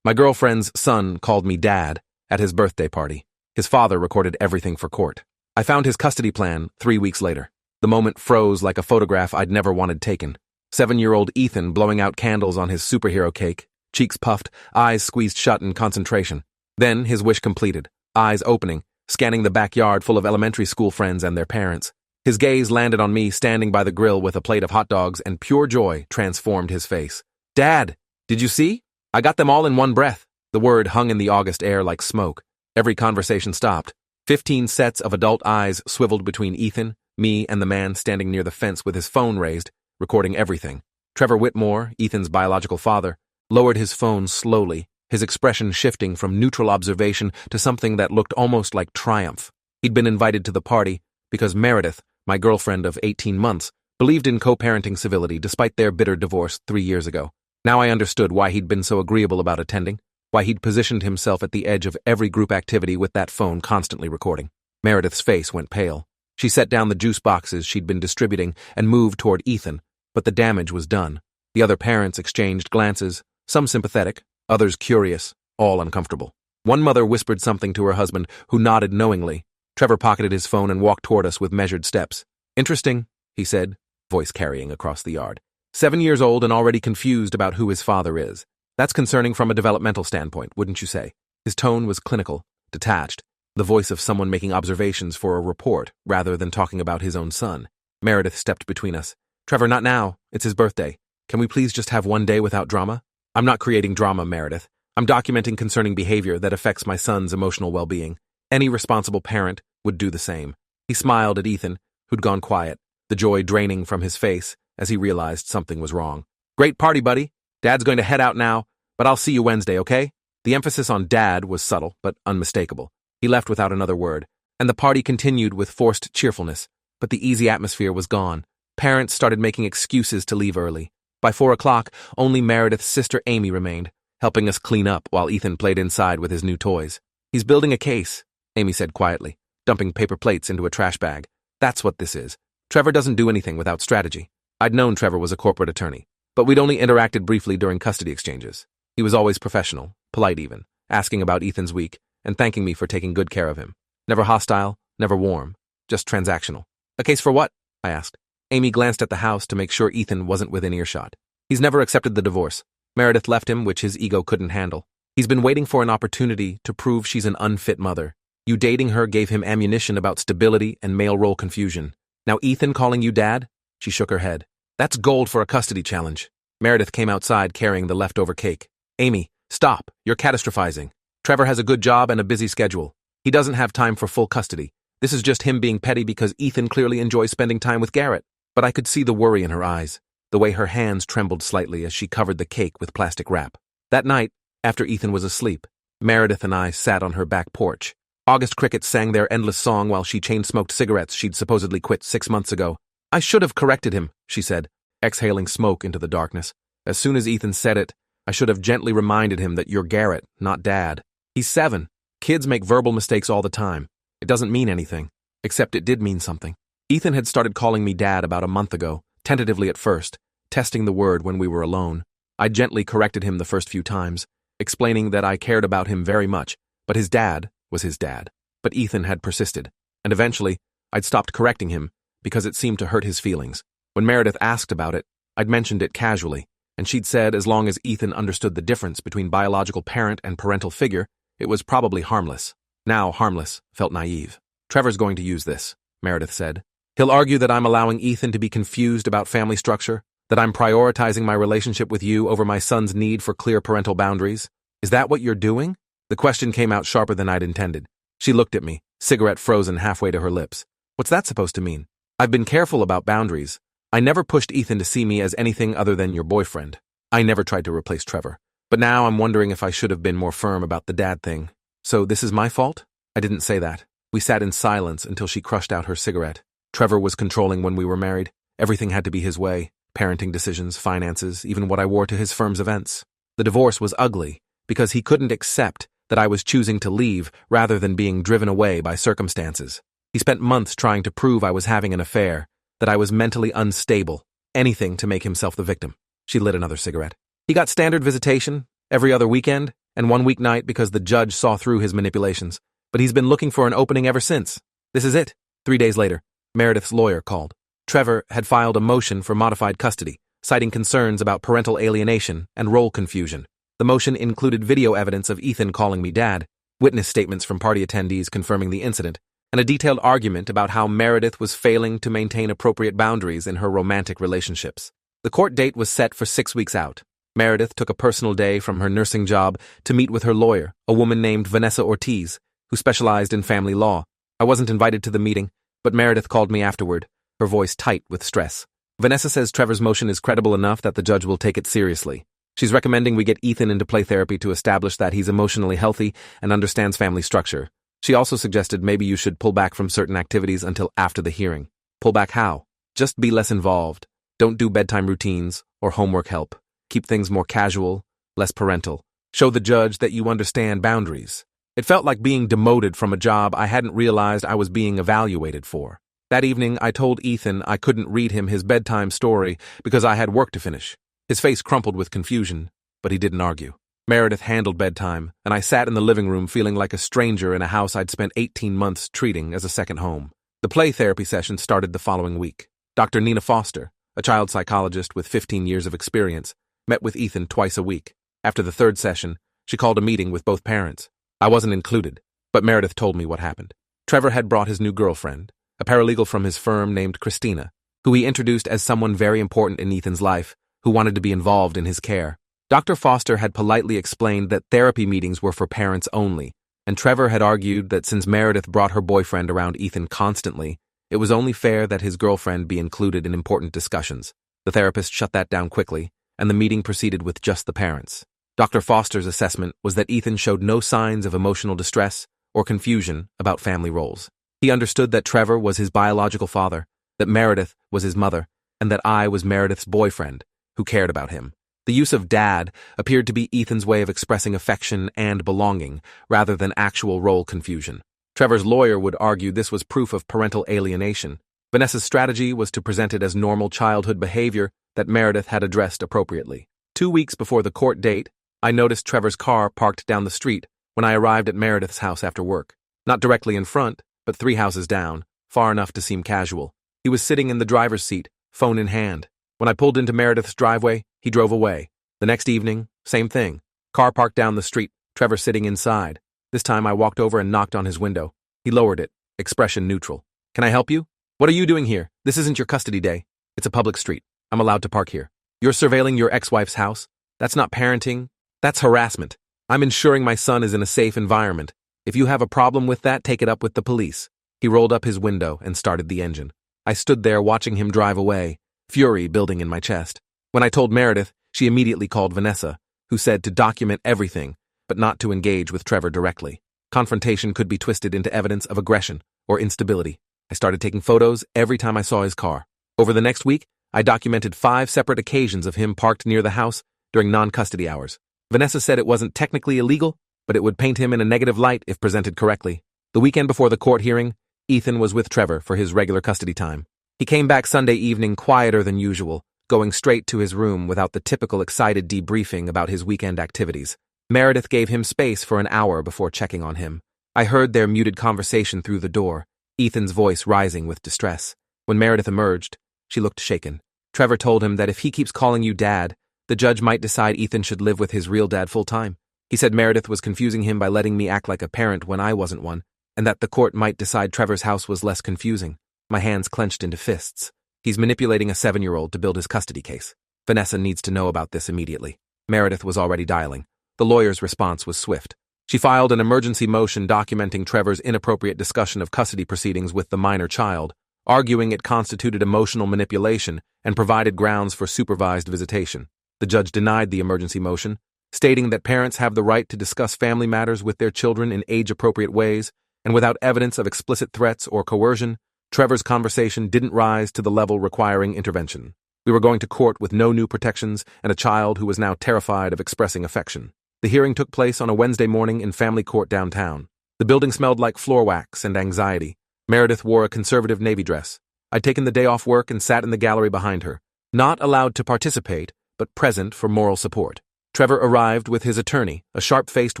My girlfriend's son called me Dad at his birthday party. His father recorded everything for court. I found his custody plan 3 weeks later. The moment froze like a photograph I'd never wanted taken. 7-year-old Ethan blowing out candles on his superhero cake, cheeks puffed, eyes squeezed shut in concentration. Then, his wish completed, eyes opening, scanning the backyard full of elementary school friends and their parents. His gaze landed on me standing by the grill with a plate of hot dogs, and pure joy transformed his face. "Dad, did you see? I got them all in one breath." The word hung in the August air like smoke. Every conversation stopped. 15 sets of adult eyes swiveled between Ethan, me, and the man standing near the fence with his phone raised, recording everything. Trevor Whitmore, Ethan's biological father, lowered his phone slowly, his expression shifting from neutral observation to something that looked almost like triumph. He'd been invited to the party because Meredith, my girlfriend of 18 months, believed in co-parenting civility despite their bitter divorce 3 years ago. Now I understood why he'd been so agreeable about attending, why he'd positioned himself at the edge of every group activity with that phone constantly recording. Meredith's face went pale. She set down the juice boxes she'd been distributing and moved toward Ethan, but the damage was done. The other parents exchanged glances, some sympathetic, others curious, all uncomfortable. One mother whispered something to her husband, who nodded knowingly. Trevor pocketed his phone and walked toward us with measured steps. "Interesting," he said, voice carrying across the yard. 7 years old and already confused about who his father is. That's concerning from a developmental standpoint, wouldn't you say? His tone was clinical, detached, the voice of someone making observations for a report rather than talking about his own son. Meredith stepped between us. "Trevor, not now. It's his birthday. Can we please just have one day without drama?" "I'm not creating drama, Meredith. I'm documenting concerning behavior that affects my son's emotional well-being. Any responsible parent would do the same." He smiled at Ethan, who'd gone quiet, the joy draining from his face as he realized something was wrong. "Great party, buddy. Dad's going to head out now, but I'll see you Wednesday, okay?" The emphasis on Dad was subtle, but unmistakable. He left without another word, and the party continued with forced cheerfulness, but the easy atmosphere was gone. Parents started making excuses to leave early. By 4 o'clock, only Meredith's sister Amy remained, helping us clean up while Ethan played inside with his new toys. "He's building a case," Amy said quietly, dumping paper plates into a trash bag. "That's what this is. Trevor doesn't do anything without strategy." I'd known Trevor was a corporate attorney, but we'd only interacted briefly during custody exchanges. He was always professional, polite even, asking about Ethan's week and thanking me for taking good care of him. Never hostile, never warm, just transactional. "A case for what?" I asked. Amy glanced at the house to make sure Ethan wasn't within earshot. "He's never accepted the divorce. Meredith left him, which his ego couldn't handle. He's been waiting for an opportunity to prove she's an unfit mother. You dating her gave him ammunition about stability and male role confusion. Now Ethan calling you dad?" She shook her head. "That's gold for a custody challenge." Meredith came outside carrying the leftover cake. "Amy, stop. You're catastrophizing. Trevor has a good job and a busy schedule. He doesn't have time for full custody. This is just him being petty because Ethan clearly enjoys spending time with Garrett." But I could see the worry in her eyes, the way her hands trembled slightly as she covered the cake with plastic wrap. That night, after Ethan was asleep, Meredith and I sat on her back porch. August crickets sang their endless song while she chain-smoked cigarettes she'd supposedly quit 6 months ago. "I should have corrected him," she said, exhaling smoke into the darkness. "As soon as Ethan said it, I should have gently reminded him that you're Garrett, not Dad. He's 7. Kids make verbal mistakes all the time. It doesn't mean anything, except it did mean something." Ethan had started calling me Dad about a month ago, tentatively at first, testing the word when we were alone. I gently corrected him the first few times, explaining that I cared about him very much, but his dad was his dad. But Ethan had persisted, and eventually, I'd stopped correcting him because it seemed to hurt his feelings. When Meredith asked about it, I'd mentioned it casually, and she'd said as long as Ethan understood the difference between biological parent and parental figure, it was probably harmless. Now harmless felt naive. "Trevor's going to use this," Meredith said. "He'll argue that I'm allowing Ethan to be confused about family structure, that I'm prioritizing my relationship with you over my son's need for clear parental boundaries. Is that what you're doing?" The question came out sharper than I'd intended. She looked at me, cigarette frozen halfway to her lips. "What's that supposed to mean?" "I've been careful about boundaries. I never pushed Ethan to see me as anything other than your boyfriend. I never tried to replace Trevor. But now I'm wondering if I should have been more firm about the dad thing. So this is my fault?" I didn't say that. We sat in silence until she crushed out her cigarette. Trevor was controlling when we were married. Everything had to be his way. Parenting decisions, finances, even what I wore to his firm's events. The divorce was ugly because he couldn't accept that I was choosing to leave rather than being driven away by circumstances. He spent months trying to prove I was having an affair, that I was mentally unstable, anything to make himself the victim. She lit another cigarette. "He got standard visitation every other weekend, and 1 weeknight because the judge saw through his manipulations. But he's been looking for an opening ever since. This is it. 3 days later, Meredith's lawyer called. Trevor had filed a motion for modified custody, citing concerns about parental alienation and role confusion. The motion included video evidence of Ethan calling me dad, witness statements from party attendees confirming the incident, and a detailed argument about how Meredith was failing to maintain appropriate boundaries in her romantic relationships. The court date was set for 6 weeks out. Meredith took a personal day from her nursing job to meet with her lawyer, a woman named Vanessa Ortiz, who specialized in family law. I wasn't invited to the meeting, but Meredith called me afterward, her voice tight with stress. Vanessa says Trevor's motion is credible enough that the judge will take it seriously. She's recommending we get Ethan into play therapy to establish that he's emotionally healthy and understands family structure. She also suggested maybe you should pull back from certain activities until after the hearing. Pull back how? Just be less involved. Don't do bedtime routines or homework help. Keep things more casual, less parental. Show the judge that you understand boundaries. It felt like being demoted from a job I hadn't realized I was being evaluated for. That evening, I told Ethan I couldn't read him his bedtime story because I had work to finish. His face crumpled with confusion, but he didn't argue. Meredith handled bedtime, and I sat in the living room feeling like a stranger in a house I'd spent 18 months treating as a second home. The play therapy session started the following week. Dr. Nina Foster, a child psychologist with 15 years of experience, met with Ethan twice a week. After the third session, she called a meeting with both parents. I wasn't included, but Meredith told me what happened. Trevor had brought his new girlfriend, a paralegal from his firm named Christina, who he introduced as someone very important in Ethan's life, who wanted to be involved in his care. Dr. Foster had politely explained that therapy meetings were for parents only, and Trevor had argued that since Meredith brought her boyfriend around Ethan constantly, it was only fair that his girlfriend be included in important discussions. The therapist shut that down quickly, and the meeting proceeded with just the parents. Dr. Foster's assessment was that Ethan showed no signs of emotional distress or confusion about family roles. He understood that Trevor was his biological father, that Meredith was his mother, and that I was Meredith's boyfriend, who cared about him. The use of dad appeared to be Ethan's way of expressing affection and belonging, rather than actual role confusion. Trevor's lawyer would argue this was proof of parental alienation. Vanessa's strategy was to present it as normal childhood behavior that Meredith had addressed appropriately. 2 weeks before the court date, I noticed Trevor's car parked down the street when I arrived at Meredith's house after work. Not directly in front, but 3 houses down, far enough to seem casual. He was sitting in the driver's seat, phone in hand. When I pulled into Meredith's driveway, he drove away. The next evening, same thing. Car parked down the street, Trevor sitting inside. This time I walked over and knocked on his window. He lowered it, expression neutral. "Can I help you?" "What are you doing here? This isn't your custody day. It's a public street. I'm allowed to park here." "You're surveilling your ex-wife's house? That's not parenting. That's harassment. I'm ensuring my son is in a safe environment. If you have a problem with that, take it up with the police." He rolled up his window and started the engine. I stood there watching him drive away, fury building in my chest. When I told Meredith, she immediately called Vanessa, who said to document everything, but not to engage with Trevor directly. Confrontation could be twisted into evidence of aggression or instability. I started taking photos every time I saw his car. Over the next week, I documented 5 separate occasions of him parked near the house during non-custody hours. Vanessa said it wasn't technically illegal, but it would paint him in a negative light if presented correctly. The weekend before the court hearing, Ethan was with Trevor for his regular custody time. He came back Sunday evening quieter than usual, going straight to his room without the typical excited debriefing about his weekend activities. Meredith gave him space for an hour before checking on him. I heard their muted conversation through the door, Ethan's voice rising with distress. When Meredith emerged, she looked shaken. Trevor told him that if he keeps calling you dad, the judge might decide Ethan should live with his real dad full-time. He said Meredith was confusing him by letting me act like a parent when I wasn't one, and that the court might decide Trevor's house was less confusing. My hands clenched into fists. He's manipulating a 7-year-old to build his custody case. Vanessa needs to know about this immediately. Meredith was already dialing. The lawyer's response was swift. She filed an emergency motion documenting Trevor's inappropriate discussion of custody proceedings with the minor child, arguing it constituted emotional manipulation and provided grounds for supervised visitation. The judge denied the emergency motion, stating that parents have the right to discuss family matters with their children in age-appropriate ways, and without evidence of explicit threats or coercion, Trevor's conversation didn't rise to the level requiring intervention. We were going to court with no new protections and a child who was now terrified of expressing affection. The hearing took place on a Wednesday morning in family court downtown. The building smelled like floor wax and anxiety. Meredith wore a conservative navy dress. I'd taken the day off work and sat in the gallery behind her, not allowed to participate, but present for moral support. Trevor arrived with his attorney, a sharp-faced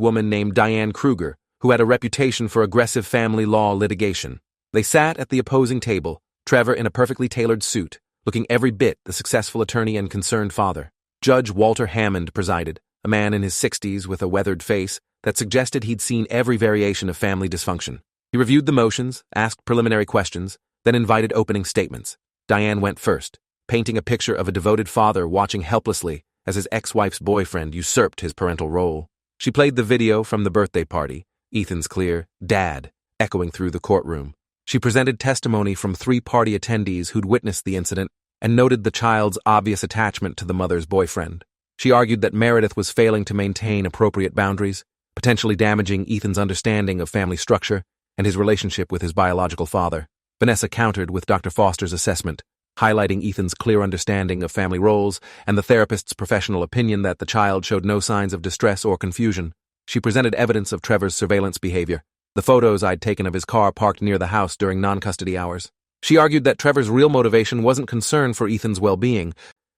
woman named Diane Kruger, who had a reputation for aggressive family law litigation. They sat at the opposing table, Trevor in a perfectly tailored suit, looking every bit the successful attorney and concerned father. Judge Walter Hammond presided, a man in his 60s with a weathered face that suggested he'd seen every variation of family dysfunction. He reviewed the motions, asked preliminary questions, then invited opening statements. Diane went first, painting a picture of a devoted father watching helplessly as his ex-wife's boyfriend usurped his parental role. She played the video from the birthday party, Ethan's clear, "Dad," echoing through the courtroom. She presented testimony from 3 party attendees who'd witnessed the incident and noted the child's obvious attachment to the mother's boyfriend. She argued that Meredith was failing to maintain appropriate boundaries, potentially damaging Ethan's understanding of family structure and his relationship with his biological father. Vanessa countered with Dr. Foster's assessment, highlighting Ethan's clear understanding of family roles and the therapist's professional opinion that the child showed no signs of distress or confusion. She presented evidence of Trevor's surveillance behavior, the photos I'd taken of his car parked near the house during non-custody hours. She argued that Trevor's real motivation wasn't concern for Ethan's well-being,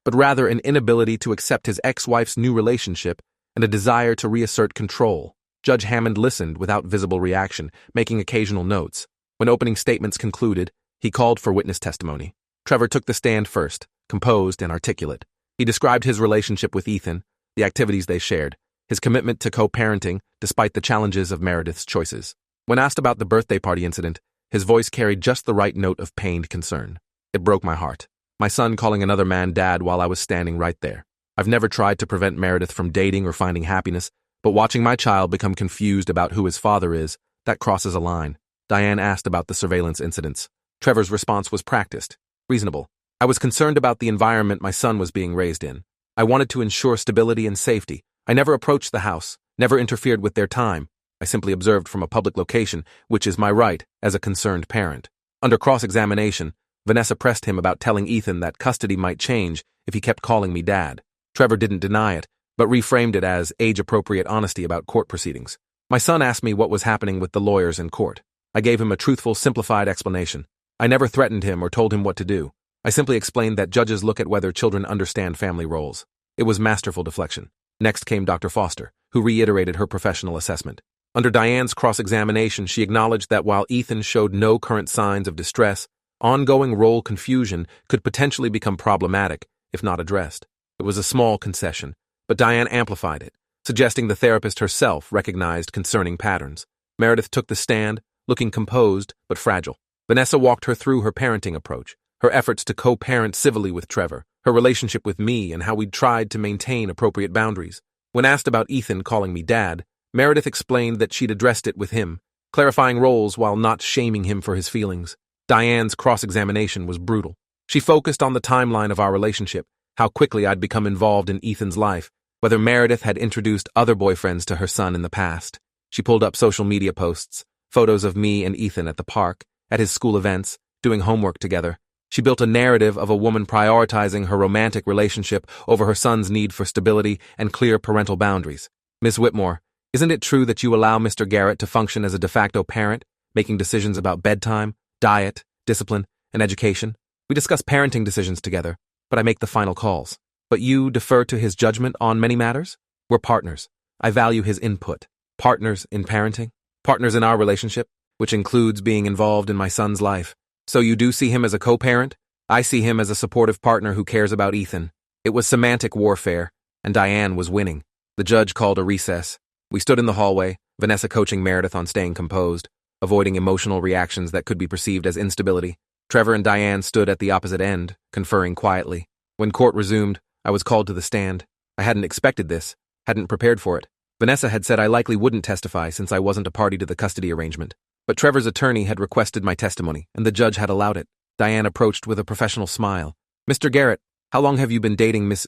but rather an inability to accept his ex-wife's new relationship and a desire to reassert control. Judge Hammond listened without visible reaction, making occasional notes. When opening statements concluded, he called for witness testimony. Trevor took the stand first, composed and articulate. He described his relationship with Ethan, the activities they shared, his commitment to co-parenting despite the challenges of Meredith's choices. When asked about the birthday party incident, his voice carried just the right note of pained concern. It broke my heart. My son calling another man dad while I was standing right there. I've never tried to prevent Meredith from dating or finding happiness, but watching my child become confused about who his father is, that crosses a line. Diane asked about the surveillance incidents. Trevor's response was practiced, reasonable. I was concerned about the environment my son was being raised in. I wanted to ensure stability and safety. I never approached the house, never interfered with their time. I simply observed from a public location, which is my right as a concerned parent. Under cross-examination, Vanessa pressed him about telling Ethan that custody might change if he kept calling me dad. Trevor didn't deny it, but reframed it as age-appropriate honesty about court proceedings. My son asked me what was happening with the lawyers in court. I gave him a truthful, simplified explanation. I never threatened him or told him what to do. I simply explained that judges look at whether children understand family roles. It was masterful deflection. Next came Dr. Foster, who reiterated her professional assessment. Under Diane's cross-examination, she acknowledged that while Ethan showed no current signs of distress, ongoing role confusion could potentially become problematic if not addressed. It was a small concession, but Diane amplified it, suggesting the therapist herself recognized concerning patterns. Meredith took the stand, looking composed but fragile. Vanessa walked her through her parenting approach, her efforts to co-parent civilly with Trevor, her relationship with me, and how we'd tried to maintain appropriate boundaries. When asked about Ethan calling me dad, Meredith explained that she'd addressed it with him, clarifying roles while not shaming him for his feelings. Diane's cross-examination was brutal. She focused on the timeline of our relationship, how quickly I'd become involved in Ethan's life, whether Meredith had introduced other boyfriends to her son in the past. She pulled up social media posts, photos of me and Ethan at the park, at his school events, doing homework together. She built a narrative of a woman prioritizing her romantic relationship over her son's need for stability and clear parental boundaries. Ms. Whitmore, isn't it true that you allow Mr. Garrett to function as a de facto parent, making decisions about bedtime, diet, discipline, and education? We discuss parenting decisions together, but I make the final calls. But you defer to his judgment on many matters? We're partners. I value his input. Partners in parenting? Partners in our relationship, which includes being involved in my son's life. So you do see him as a co-parent? I see him as a supportive partner who cares about Ethan. It was semantic warfare, and Diane was winning. The judge called a recess. We stood in the hallway, Vanessa coaching Meredith on staying composed, avoiding emotional reactions that could be perceived as instability. Trevor and Diane stood at the opposite end, conferring quietly. When court resumed, I was called to the stand. I hadn't expected this, hadn't prepared for it. Vanessa had said I likely wouldn't testify since I wasn't a party to the custody arrangement. But Trevor's attorney had requested my testimony, and the judge had allowed it. Diane approached with a professional smile. Mr. Garrett, how long have you been dating Miss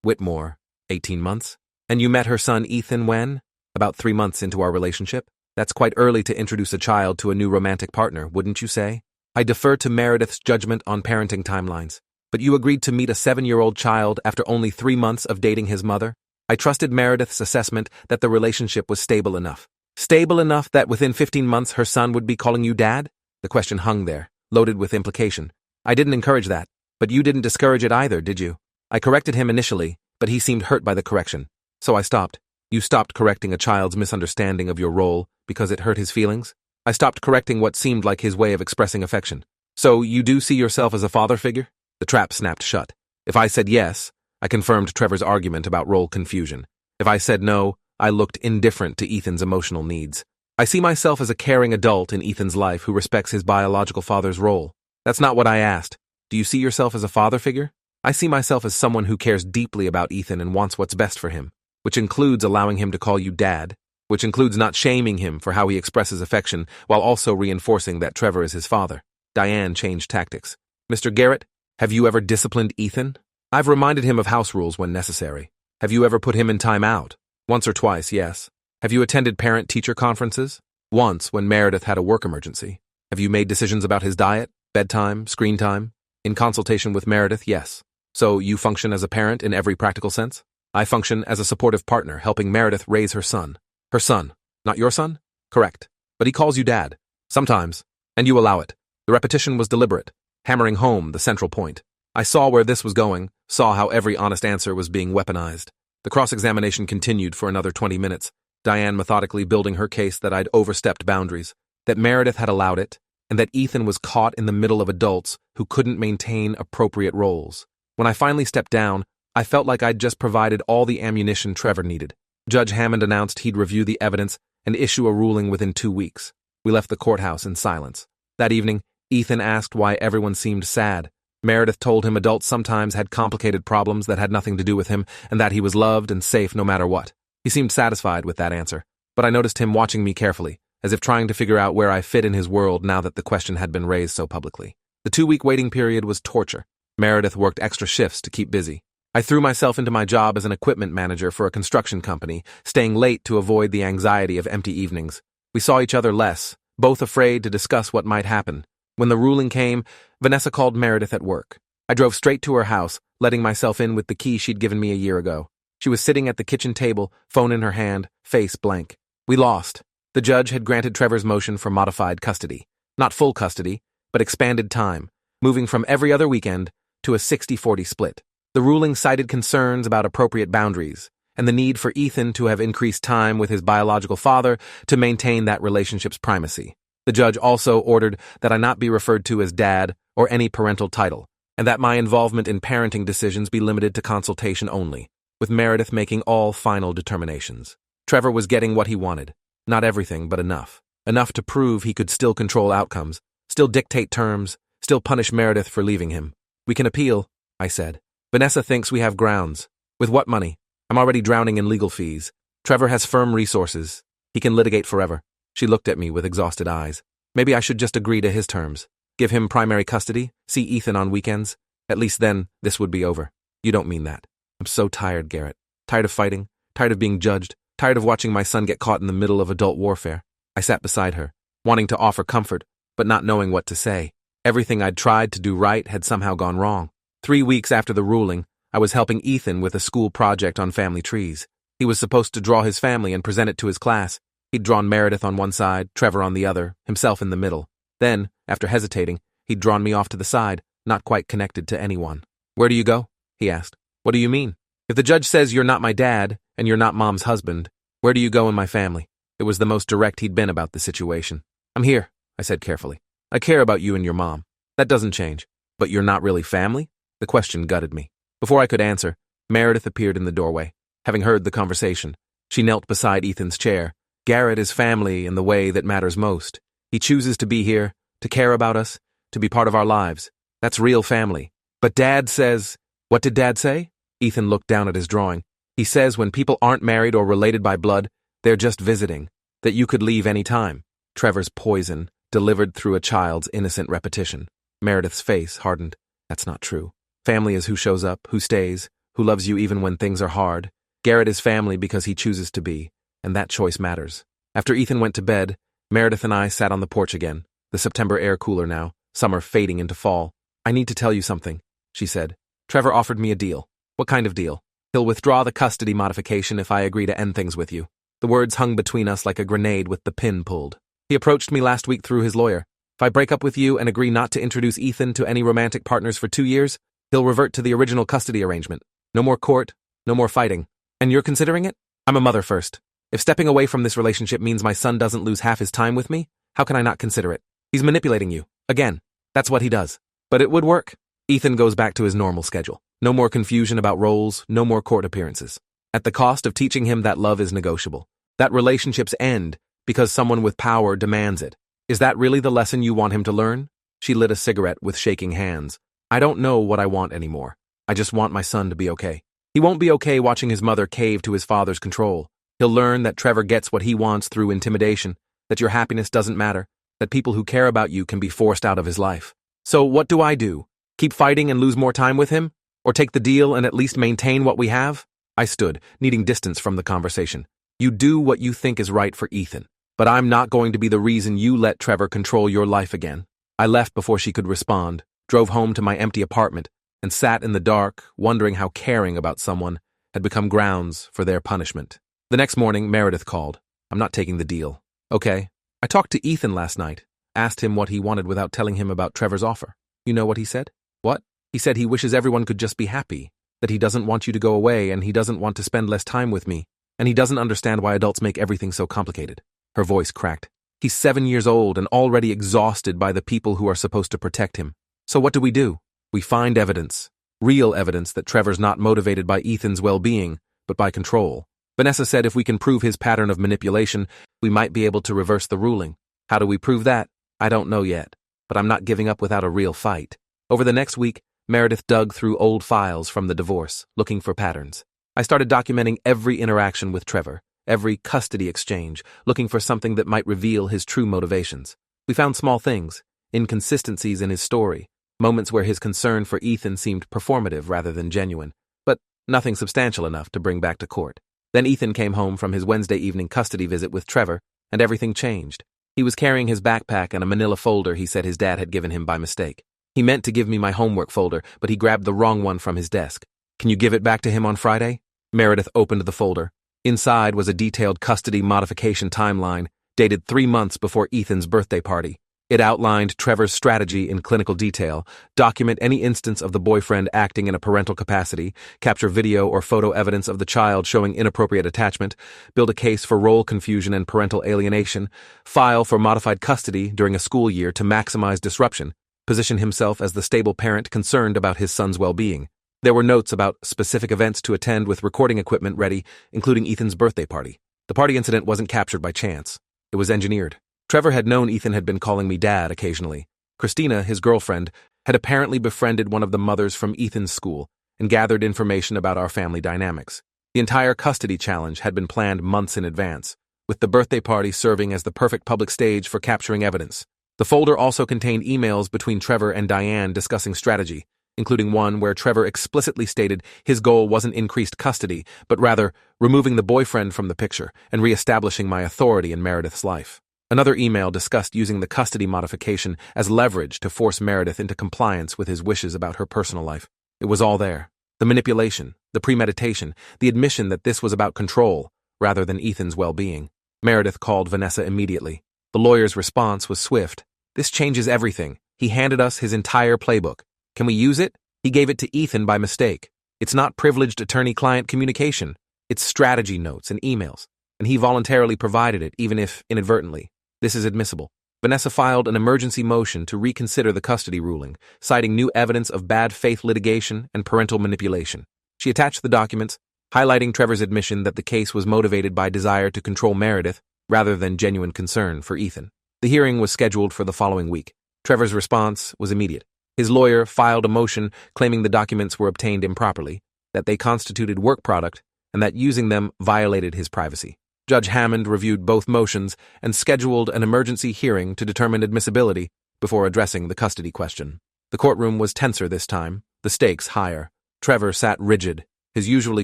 Whitmore? 18 months? And you met her son Ethan when? About 3 months into our relationship? That's quite early to introduce a child to a new romantic partner, wouldn't you say? I defer to Meredith's judgment on parenting timelines. But you agreed to meet a 7-year-old child after only 3 months of dating his mother? I trusted Meredith's assessment that the relationship was stable enough. Stable enough that within 15 months her son would be calling you dad? The question hung there, loaded with implication. I didn't encourage that, but you didn't discourage it either, did you? I corrected him initially, but he seemed hurt by the correction. So I stopped. You stopped correcting a child's misunderstanding of your role because it hurt his feelings? I stopped correcting what seemed like his way of expressing affection. So you do see yourself as a father figure? The trap snapped shut. If I said yes, I confirmed Trevor's argument about role confusion. If I said no, I looked indifferent to Ethan's emotional needs. I see myself as a caring adult in Ethan's life who respects his biological father's role. That's not what I asked. Do you see yourself as a father figure? I see myself as someone who cares deeply about Ethan and wants what's best for him, which includes allowing him to call you dad, which includes not shaming him for how he expresses affection while also reinforcing that Trevor is his father. Diane changed tactics. Mr. Garrett, have you ever disciplined Ethan? I've reminded him of house rules when necessary. Have you ever put him in time out? Once or twice, yes. Have you attended parent-teacher conferences? Once, when Meredith had a work emergency. Have you made decisions about his diet, bedtime, screen time? In consultation with Meredith, yes. So you function as a parent in every practical sense? I function as a supportive partner, helping Meredith raise her son. Her son. Not your son? Correct. But he calls you dad. Sometimes. And you allow it. The repetition was deliberate, hammering home the central point. I saw where this was going, saw how every honest answer was being weaponized. The cross-examination continued for another 20 minutes, Diane methodically building her case that I'd overstepped boundaries, that Meredith had allowed it, and that Ethan was caught in the middle of adults who couldn't maintain appropriate roles. When I finally stepped down, I felt like I'd just provided all the ammunition Trevor needed. Judge Hammond announced he'd review the evidence and issue a ruling within 2 weeks. We left the courthouse in silence. That evening, Ethan asked why everyone seemed sad. Meredith told him adults sometimes had complicated problems that had nothing to do with him and that he was loved and safe no matter what. He seemed satisfied with that answer, but I noticed him watching me carefully, as if trying to figure out where I fit in his world now that the question had been raised so publicly. The 2-week waiting period was torture. Meredith worked extra shifts to keep busy. I threw myself into my job as an equipment manager for a construction company, staying late to avoid the anxiety of empty evenings. We saw each other less, both afraid to discuss what might happen. When the ruling came, Vanessa called Meredith at work. I drove straight to her house, letting myself in with the key she'd given me a year ago. She was sitting at the kitchen table, phone in her hand, face blank. We lost. The judge had granted Trevor's motion for modified custody. Not full custody, but expanded time, moving from every other weekend to a 60-40 split. The ruling cited concerns about appropriate boundaries and the need for Ethan to have increased time with his biological father to maintain that relationship's primacy. The judge also ordered that I not be referred to as dad or any parental title, and that my involvement in parenting decisions be limited to consultation only, with Meredith making all final determinations. Trevor was getting what he wanted. Not everything, but enough. Enough to prove he could still control outcomes, still dictate terms, still punish Meredith for leaving him. We can appeal, I said. Vanessa thinks we have grounds. With what money? I'm already drowning in legal fees. Trevor has firm resources. He can litigate forever. She looked at me with exhausted eyes. Maybe I should just agree to his terms. Give him primary custody, see Ethan on weekends. At least then, this would be over. You don't mean that. I'm so tired, Garrett. Tired of fighting, tired of being judged, tired of watching my son get caught in the middle of adult warfare. I sat beside her, wanting to offer comfort, but not knowing what to say. Everything I'd tried to do right had somehow gone wrong. 3 weeks after the ruling, I was helping Ethan with a school project on family trees. He was supposed to draw his family and present it to his class. He'd drawn Meredith on one side, Trevor on the other, himself in the middle. Then, after hesitating, he'd drawn me off to the side, not quite connected to anyone. Where do you go? He asked. What do you mean? If the judge says you're not my dad, and you're not Mom's husband, where do you go in my family? It was the most direct he'd been about the situation. I'm here, I said carefully. I care about you and your mom. That doesn't change. But you're not really family? The question gutted me. Before I could answer, Meredith appeared in the doorway. Having heard the conversation, she knelt beside Ethan's chair. Garrett is family in the way that matters most. He chooses to be here, to care about us, to be part of our lives. That's real family. But Dad says... What did Dad say? Ethan looked down at his drawing. He says when people aren't married or related by blood, they're just visiting, that you could leave any time. Trevor's poison, delivered through a child's innocent repetition. Meredith's face hardened. That's not true. Family is who shows up, who stays, who loves you even when things are hard. Garrett is family because he chooses to be, and that choice matters. After Ethan went to bed, Meredith and I sat on the porch again, the September air cooler now, summer fading into fall. I need to tell you something, she said. Trevor offered me a deal. What kind of deal? He'll withdraw the custody modification if I agree to end things with you. The words hung between us like a grenade with the pin pulled. He approached me last week through his lawyer. If I break up with you and agree not to introduce Ethan to any romantic partners for 2 years, he'll revert to the original custody arrangement. No more court, no more fighting. And you're considering it? I'm a mother first. If stepping away from this relationship means my son doesn't lose half his time with me, how can I not consider it? He's manipulating you. Again, that's what he does. But it would work. Ethan goes back to his normal schedule. No more confusion about roles, no more court appearances. At the cost of teaching him that love is negotiable. That relationships end because someone with power demands it. Is that really the lesson you want him to learn? She lit a cigarette with shaking hands. I don't know what I want anymore. I just want my son to be okay. He won't be okay watching his mother cave to his father's control. He'll learn that Trevor gets what he wants through intimidation, that your happiness doesn't matter, that people who care about you can be forced out of his life. So what do I do? Keep fighting and lose more time with him? Or take the deal and at least maintain what we have? I stood, needing distance from the conversation. You do what you think is right for Ethan, but I'm not going to be the reason you let Trevor control your life again. I left before she could respond, drove home to my empty apartment, and sat in the dark, wondering how caring about someone had become grounds for their punishment. The next morning, Meredith called. I'm not taking the deal. Okay. I talked to Ethan last night, asked him what he wanted without telling him about Trevor's offer. You know what he said? What? He said he wishes everyone could just be happy, that he doesn't want you to go away and he doesn't want to spend less time with me, and he doesn't understand why adults make everything so complicated. Her voice cracked. He's 7 years old and already exhausted by the people who are supposed to protect him. So what do? We find evidence, real evidence that Trevor's not motivated by Ethan's well-being, but by control. Vanessa said if we can prove his pattern of manipulation, we might be able to reverse the ruling. How do we prove that? I don't know yet, but I'm not giving up without a real fight. Over the next week, Meredith dug through old files from the divorce, looking for patterns. I started documenting every interaction with Trevor, every custody exchange, looking for something that might reveal his true motivations. We found small things, inconsistencies in his story, moments where his concern for Ethan seemed performative rather than genuine, but nothing substantial enough to bring back to court. Then Ethan came home from his Wednesday evening custody visit with Trevor, and everything changed. He was carrying his backpack and a manila folder he said his dad had given him by mistake. He meant to give me my homework folder, but he grabbed the wrong one from his desk. Can you give it back to him on Friday? Meredith opened the folder. Inside was a detailed custody modification timeline, dated 3 months before Ethan's birthday party. It outlined Trevor's strategy in clinical detail, document any instance of the boyfriend acting in a parental capacity, capture video or photo evidence of the child showing inappropriate attachment, build a case for role confusion and parental alienation, file for modified custody during a school year to maximize disruption, position himself as the stable parent concerned about his son's well-being. There were notes about specific events to attend with recording equipment ready, including Ethan's birthday party. The party incident wasn't captured by chance. It was engineered. Trevor had known Ethan had been calling me dad occasionally. Christina, his girlfriend, had apparently befriended one of the mothers from Ethan's school and gathered information about our family dynamics. The entire custody challenge had been planned months in advance, with the birthday party serving as the perfect public stage for capturing evidence. The folder also contained emails between Trevor and Diane discussing strategy, including one where Trevor explicitly stated his goal wasn't increased custody, but rather removing the boyfriend from the picture and re-establishing my authority in Meredith's life. Another email discussed using the custody modification as leverage to force Meredith into compliance with his wishes about her personal life. It was all there. The manipulation, the premeditation, the admission that this was about control rather than Ethan's well-being. Meredith called Vanessa immediately. The lawyer's response was swift. This changes everything. He handed us his entire playbook. Can we use it? He gave it to Ethan by mistake. It's not privileged attorney-client communication. It's strategy notes and emails, and he voluntarily provided it, even if inadvertently. This is admissible. Vanessa filed an emergency motion to reconsider the custody ruling, citing new evidence of bad faith litigation and parental manipulation. She attached the documents, highlighting Trevor's admission that the case was motivated by desire to control Meredith rather than genuine concern for Ethan. The hearing was scheduled for the following week. Trevor's response was immediate. His lawyer filed a motion claiming the documents were obtained improperly, that they constituted work product, and that using them violated his privacy. Judge Hammond reviewed both motions and scheduled an emergency hearing to determine admissibility before addressing the custody question. The courtroom was tenser this time, the stakes higher. Trevor sat rigid, his usually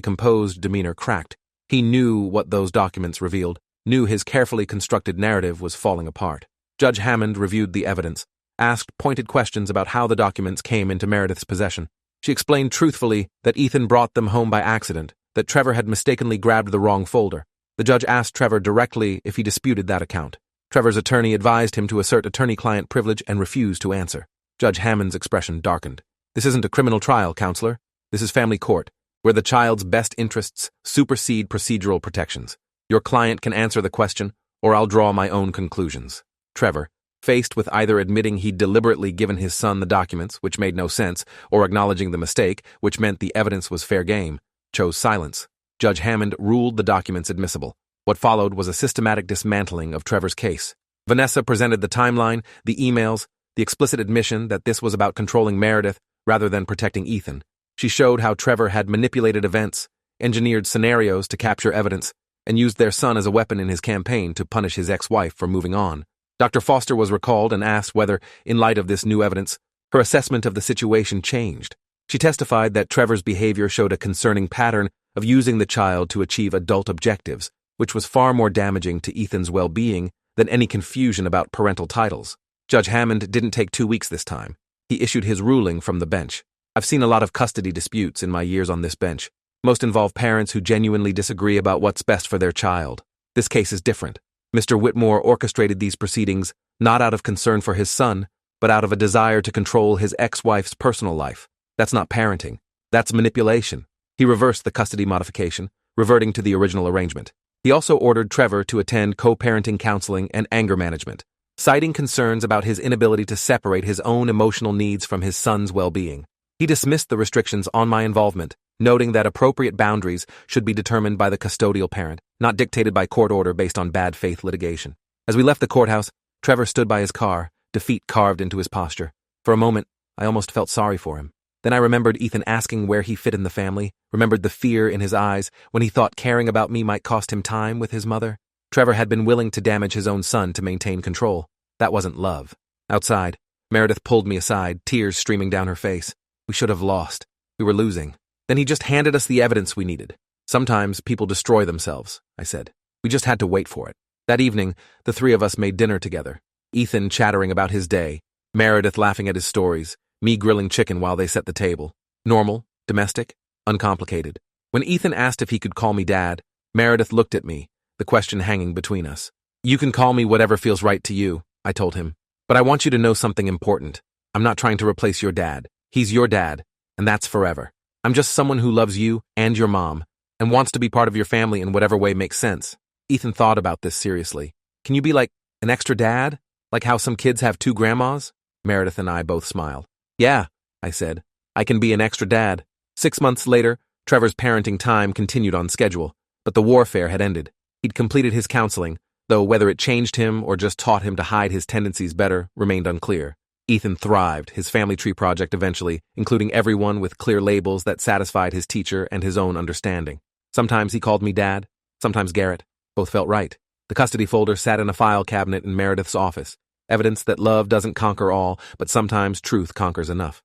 composed demeanor cracked. He knew what those documents revealed, knew his carefully constructed narrative was falling apart. Judge Hammond reviewed the evidence, asked pointed questions about how the documents came into Meredith's possession. She explained truthfully that Ethan brought them home by accident, that Trevor had mistakenly grabbed the wrong folder. The judge asked Trevor directly if he disputed that account. Trevor's attorney advised him to assert attorney-client privilege and refused to answer. Judge Hammond's expression darkened. This isn't a criminal trial, counselor. This is family court. where the child's best interests supersede procedural protections. Your client can answer the question, or I'll draw my own conclusions. Trevor, faced with either admitting he'd deliberately given his son the documents, which made no sense, or acknowledging the mistake, which meant the evidence was fair game, chose silence. Judge Hammond ruled the documents admissible. What followed was a systematic dismantling of Trevor's case. Vanessa presented the timeline, the emails, the explicit admission that this was about controlling Meredith rather than protecting Ethan. She showed how Trevor had manipulated events, engineered scenarios to capture evidence, and used their son as a weapon in his campaign to punish his ex-wife for moving on. Dr. Foster was recalled and asked whether, in light of this new evidence, her assessment of the situation changed. She testified that Trevor's behavior showed a concerning pattern of using the child to achieve adult objectives, which was far more damaging to Ethan's well-being than any confusion about parental titles. Judge Hammond didn't take 2 weeks this time. He issued his ruling from the bench. I've seen a lot of custody disputes in my years on this bench. Most involve parents who genuinely disagree about what's best for their child. This case is different. Mr. Whitmore orchestrated these proceedings not out of concern for his son, but out of a desire to control his ex-wife's personal life. That's not parenting. That's manipulation. He reversed the custody modification, reverting to the original arrangement. He also ordered Trevor to attend co-parenting counseling and anger management, citing concerns about his inability to separate his own emotional needs from his son's well-being. He dismissed the restrictions on my involvement, noting that appropriate boundaries should be determined by the custodial parent, not dictated by court order based on bad faith litigation. As we left the courthouse, Trevor stood by his car, defeat carved into his posture. For a moment, I almost felt sorry for him. Then I remembered Ethan asking where he fit in the family, remembered the fear in his eyes when he thought caring about me might cost him time with his mother. Trevor had been willing to damage his own son to maintain control. That wasn't love. Outside, Meredith pulled me aside, tears streaming down her face. We should have lost. We were losing. Then he just handed us the evidence we needed. Sometimes people destroy themselves, I said. We just had to wait for it. That evening, the three of us made dinner together. Ethan chattering about his day, Meredith laughing at his stories, me grilling chicken while they set the table. Normal, domestic, uncomplicated. When Ethan asked if he could call me Dad, Meredith looked at me, the question hanging between us. You can call me whatever feels right to you, I told him. But I want you to know something important. I'm not trying to replace your dad. He's your dad, and that's forever. I'm just someone who loves you and your mom, and wants to be part of your family in whatever way makes sense. Ethan thought about this seriously. Can you be like an extra dad? Like how some kids have 2 grandmas? Meredith and I both smiled. Yeah, I said. I can be an extra dad. 6 months later, Trevor's parenting time continued on schedule, but the warfare had ended. He'd completed his counseling, though whether it changed him or just taught him to hide his tendencies better remained unclear. Ethan thrived, his family tree project eventually, including everyone with clear labels that satisfied his teacher and his own understanding. Sometimes he called me Dad, sometimes Garrett. Both felt right. The custody folder sat in a file cabinet in Meredith's office, evidence that love doesn't conquer all, but sometimes truth conquers enough.